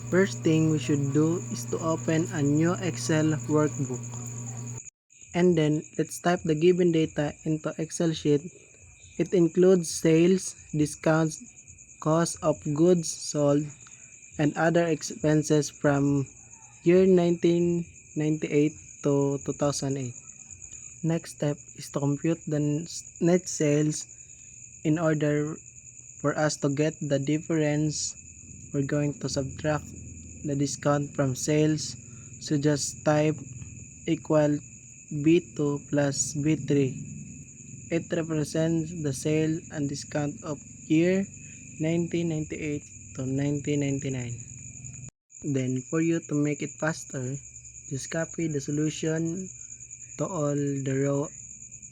First thing we should do is to open a new Excel workbook. And then let's type the given data into Excel sheet. It includes sales, discounts, cost of goods sold, and other expenses from year 1998 to 2008. Next step is to compute the net sales. In order for us to get the difference, we're going to subtract the discount from sales. So just type equal B2 plus B3. It represents the sale and discount of year 1998 to 1999. Then for you to make it faster, just copy the solution to all the row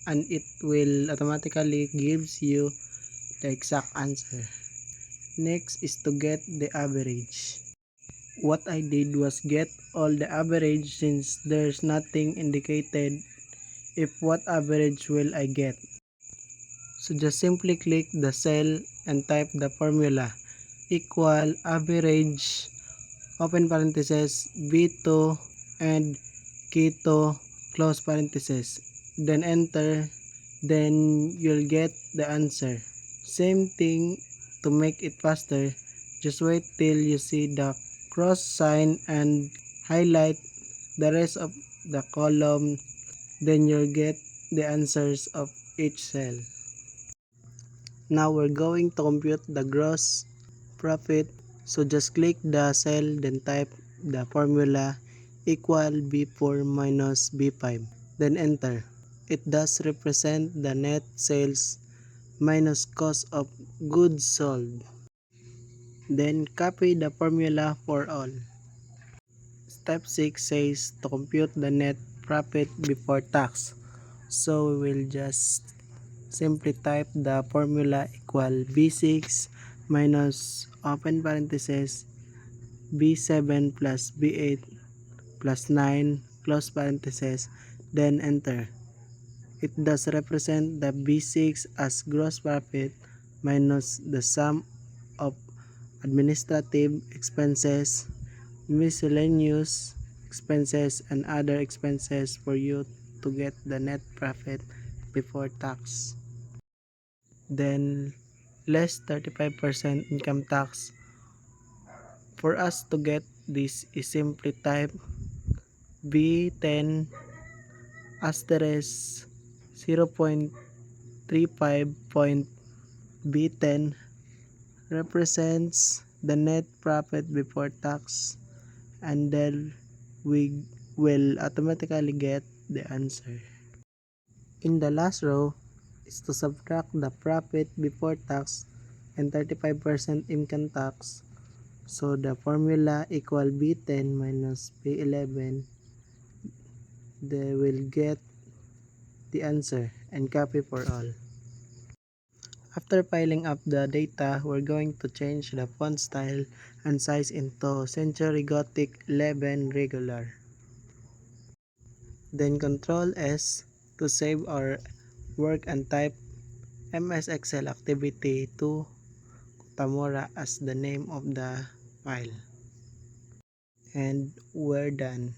and it will automatically gives you the exact answer. Next is to get the average. What I did was get all the average since there's nothing indicated if what average will I get. So just simply click the cell and type the formula equal average open parenthesis B2 and K2 close parenthesis, then enter, then you'll get the answer. Same thing to make it faster, just wait till you see the cross sign and highlight the rest of the column, then you'll get the answers of each cell. Now we're going to compute the gross profit, so just click the cell then type the formula equal B4 minus B5, then enter. It does represent the net sales minus cost of goods sold. Then copy the formula for all. Step 6 says to compute the net profit before tax. So we will just simply type the formula equal B6 minus open parenthesis B7 plus B8 plus 9 close parenthesis, then enter. It does represent the B6 as gross profit minus the sum of administrative expenses, miscellaneous expenses, and other expenses for you to get the net profit before tax. Then less 35% income tax. For us to get this is simply type B10 asterisk 0.35.B10 represents the net profit before tax, and then we will automatically get the answer. In the last row is to subtract the profit before tax and 35% income tax. So the formula equal B10 minus B11, they will get the answer and copy for all. After piling up the data, we're going to change the font style and size into Century Gothic 11 regular. Then Ctrl S to save our work and type MS Excel Activity 2 Kutamura as the name of the file. And we're done.